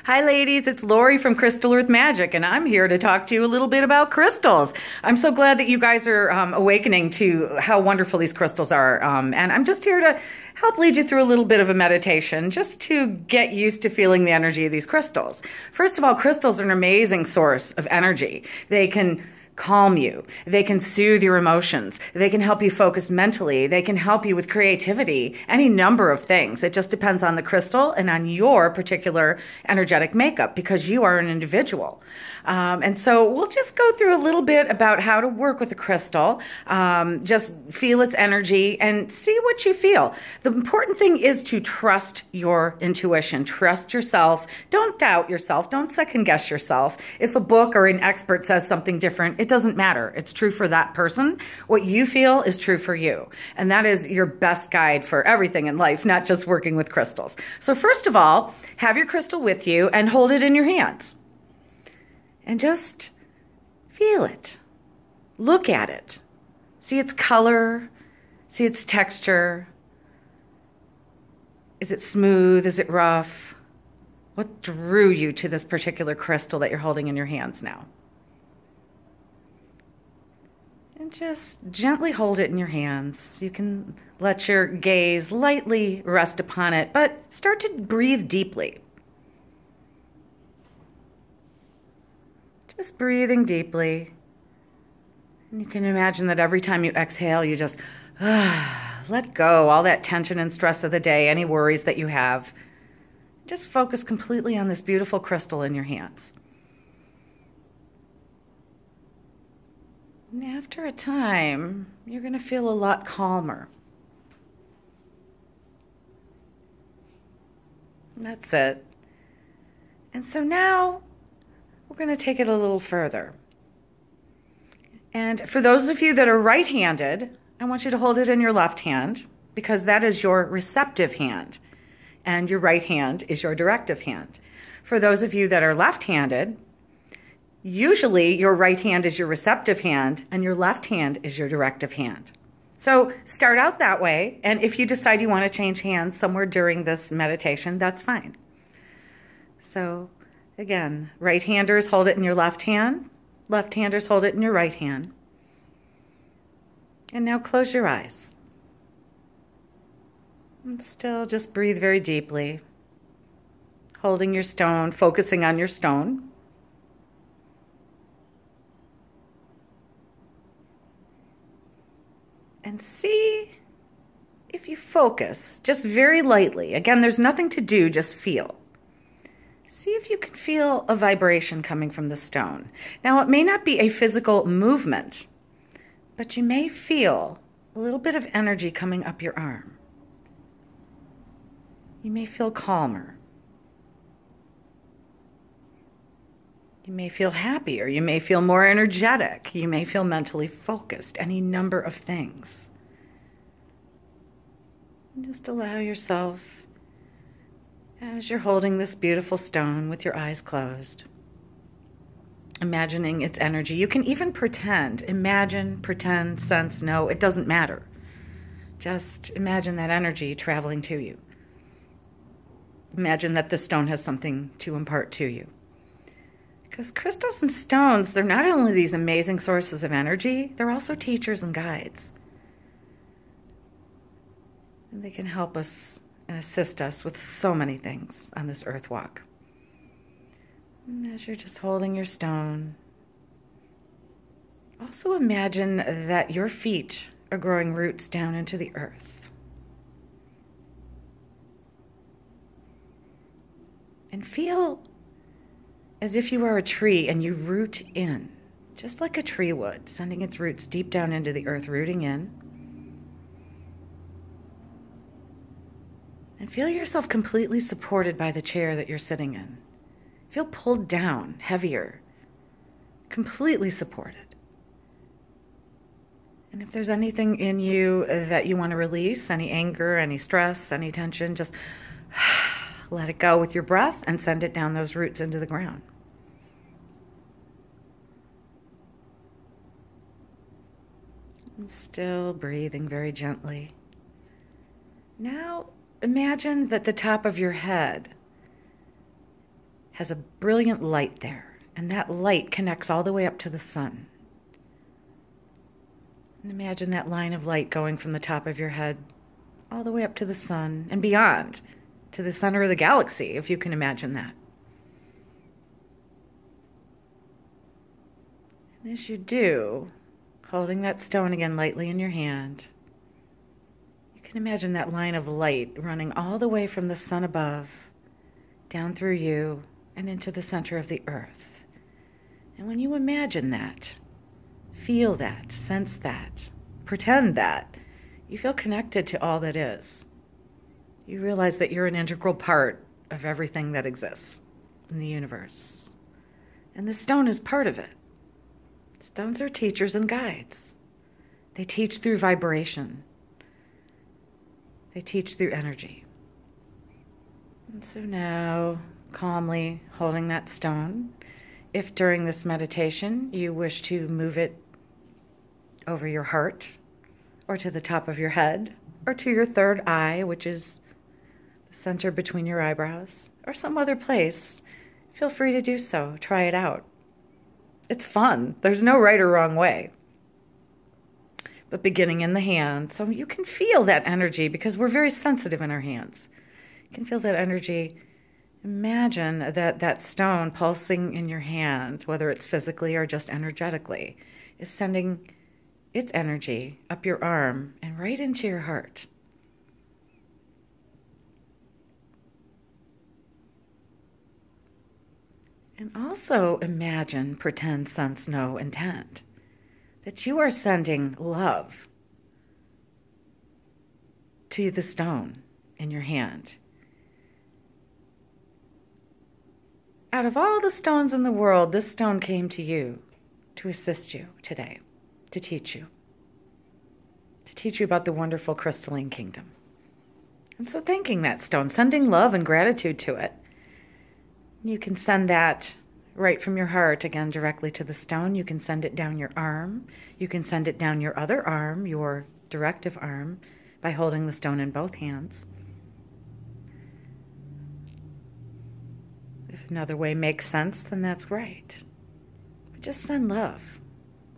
Hi ladies, it's Lori from Crystal Earth Magic, and I'm here to talk to you a little bit about crystals. I'm so glad that you guys are awakening to how wonderful these crystals are, and I'm just here to help lead you through a little bit of a meditation just to get used to feeling the energy of these crystals. First of all, crystals are an amazing source of energy. They can calm you. They can soothe your emotions. They can help you focus mentally. They can help you with creativity, any number of things. It just depends on the crystal and on your particular energetic makeup because you are an individual. And so we'll just go through a little bit about how to work with a crystal. Just feel its energy and see what you feel. The important thing is to trust your intuition. Trust yourself. Don't doubt yourself. Don't second guess yourself. If a book or an expert says something different, it doesn't matter. It's true for that person. What you feel is true for you. And that is your best guide for everything in life, not just working with crystals. So first of all, have your crystal with you and hold it in your hands. And just feel it. Look at it. See its color. See its texture. Is it smooth? Is it rough? What drew you to this particular crystal that you're holding in your hands now? And just gently hold it in your hands. You can let your gaze lightly rest upon it, but start to breathe deeply. Just breathing deeply. And you can imagine that every time you exhale, you just let go all that tension and stress of the day, any worries that you have. Just focus completely on this beautiful crystal in your hands. And after a time, you're going to feel a lot calmer. And that's it. And so now we're going to take it a little further. And for those of you that are right-handed, I want you to hold it in your left hand because that is your receptive hand. And your right hand is your directive hand. For those of you that are left-handed, usually your right hand is your receptive hand and your left hand is your directive hand. So start out that way, and if you decide you want to change hands somewhere during this meditation, that's fine. So again, right-handers hold it in your left hand, left-handers hold it in your right hand. And now close your eyes. And still just breathe very deeply, holding your stone, focusing on your stone. And see if you focus just very lightly. Again, there's nothing to do, just feel. See if you can feel a vibration coming from the stone. Now, it may not be a physical movement, but you may feel a little bit of energy coming up your arm. You may feel calmer. You may feel happier. You may feel more energetic. You may feel mentally focused. Any number of things. And just allow yourself, as you're holding this beautiful stone with your eyes closed, imagining its energy. You can even pretend, imagine, pretend, sense, know, it doesn't matter. Just imagine that energy traveling to you. Imagine that the stone has something to impart to you. Because crystals and stones, they're not only these amazing sources of energy, they're also teachers and guides. And they can help us and assist us with so many things on this earth walk. And as you're just holding your stone, also imagine that your feet are growing roots down into the earth. And feel as if you are a tree and you root in, just like a tree would, sending its roots deep down into the earth, rooting in. And feel yourself completely supported by the chair that you're sitting in. Feel pulled down, heavier, completely supported. And if there's anything in you that you want to release, any anger, any stress, any tension, just let it go with your breath and send it down those roots into the ground. And still breathing very gently. Now imagine that the top of your head has a brilliant light there, and that light connects all the way up to the sun. And imagine that line of light going from the top of your head all the way up to the sun and beyond, to the center of the galaxy, if you can imagine that. And as you do, holding that stone again lightly in your hand, you can imagine that line of light running all the way from the sun above, down through you, and into the center of the earth. And when you imagine that, feel that, sense that, pretend that, you feel connected to all that is. You realize that you're an integral part of everything that exists in the universe. And the stone is part of it. Stones are teachers and guides. They teach through vibration. They teach through energy. And so now, calmly holding that stone, if during this meditation you wish to move it over your heart, or to the top of your head, or to your third eye, which is the center between your eyebrows, or some other place, feel free to do so. Try it out. It's fun. There's no right or wrong way. But beginning in the hand, so you can feel that energy, because we're very sensitive in our hands. You can feel that energy. Imagine that stone pulsing in your hand, whether it's physically or just energetically, is sending its energy up your arm and right into your heart. And also imagine, pretend, sense, know, intend that you are sending love to the stone in your hand. Out of all the stones in the world, this stone came to you to assist you today, to teach you about the wonderful crystalline kingdom. And so thanking that stone, sending love and gratitude to it. You can send that right from your heart, again, directly to the stone. You can send it down your arm. You can send it down your other arm, your directive arm, by holding the stone in both hands. If another way makes sense, then that's great. But just send love.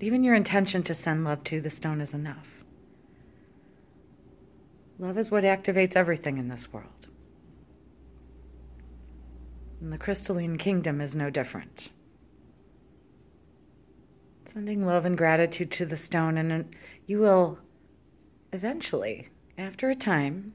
Even your intention to send love to the stone is enough. Love is what activates everything in this world. And the crystalline kingdom is no different. Sending love and gratitude to the stone, and you will eventually, after a time,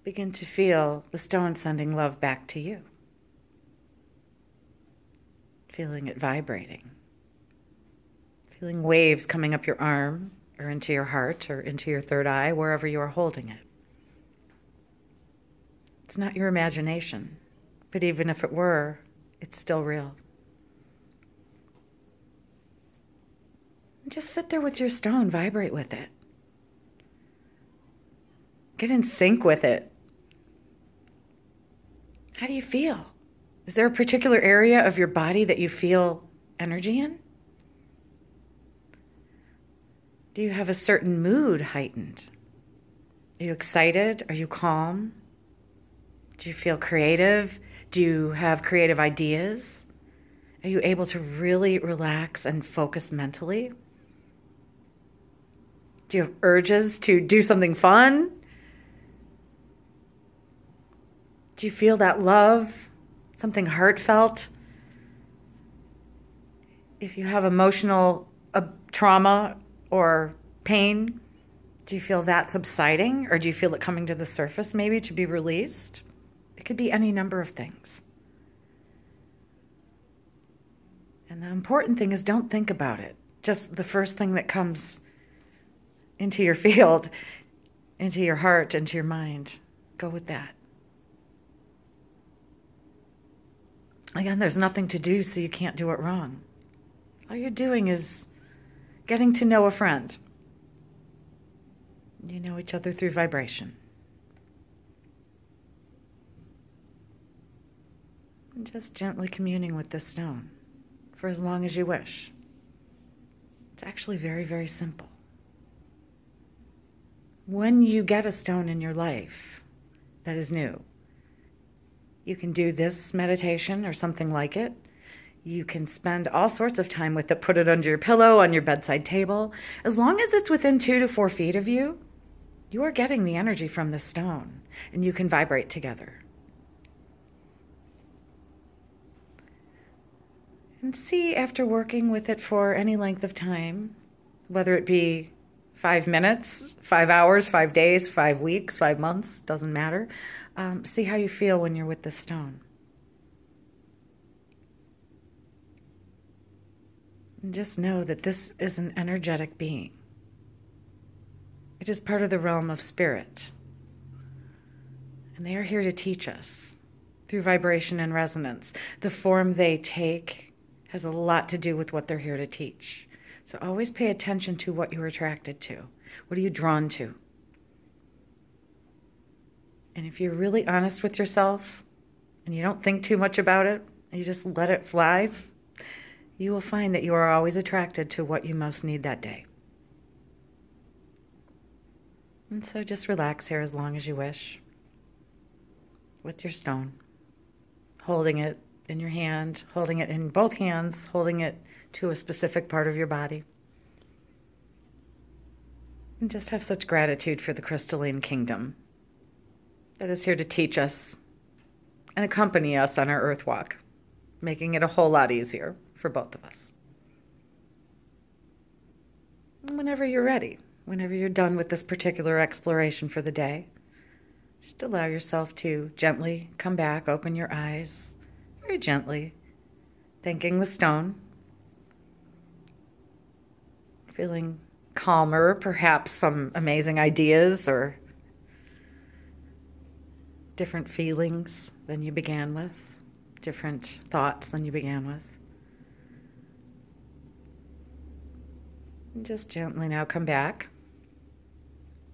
begin to feel the stone sending love back to you. Feeling it vibrating. Feeling waves coming up your arm, or into your heart, or into your third eye, wherever you are holding it. It's not your imagination. But even if it were, it's still real. Just sit there with your stone, vibrate with it. Get in sync with it. How do you feel? Is there a particular area of your body that you feel energy in? Do you have a certain mood heightened? Are you excited? Are you calm? Do you feel creative? Do you have creative ideas? Are you able to really relax and focus mentally? Do you have urges to do something fun? Do you feel that love, something heartfelt? If you have emotional trauma or pain, do you feel that subsiding, or do you feel it coming to the surface maybe to be released? It could be any number of things. And the important thing is, don't think about it. Just the first thing that comes into your field, into your heart, into your mind. Go with that. Again, there's nothing to do, so you can't do it wrong. All you're doing is getting to know a friend. You know each other through vibration. And just gently communing with this stone for as long as you wish. It's actually very, very simple. When you get a stone in your life that is new, You can do this meditation or something like it. You can spend all sorts of time with it. Put it under your pillow, on your bedside table. As long as it's within 2 to 4 feet of you, you are getting the energy from the stone, and you can vibrate together. And see, after working with it for any length of time, whether it be 5 minutes, 5 hours, 5 days, 5 weeks, 5 months, doesn't matter, see how you feel when you're with the stone. And just know that this is an energetic being. It is part of the realm of spirit. And they are here to teach us through vibration and resonance. The form they take has a lot to do with what they're here to teach. So always pay attention to what you're attracted to. What are you drawn to? And if you're really honest with yourself and you don't think too much about it, and you just let it fly, you will find that you are always attracted to what you most need that day. And so just relax here as long as you wish with your stone, holding it in your hand, holding it in both hands, holding it to a specific part of your body. And just have such gratitude for the crystalline kingdom that is here to teach us and accompany us on our earth walk, making it a whole lot easier for both of us. And whenever you're ready, whenever you're done with this particular exploration for the day, just allow yourself to gently come back, open your eyes, very gently, thanking the stone, feeling calmer, perhaps some amazing ideas or different feelings than you began with, different thoughts than you began with. And just gently now come back.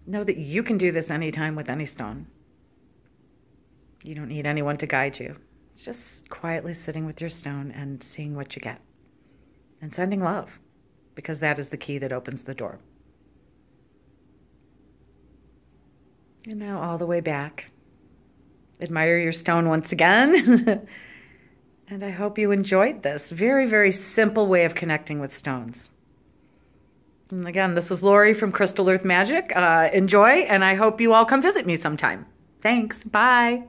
Know that you can do this anytime with any stone. You don't need anyone to guide you. It's just quietly sitting with your stone and seeing what you get. And sending love, because that is the key that opens the door. And now all the way back. Admire your stone once again. And I hope you enjoyed this very, very simple way of connecting with stones. And again, this is Lori from Crystal Earth Magic. Enjoy, and I hope you all come visit me sometime. Thanks. Bye.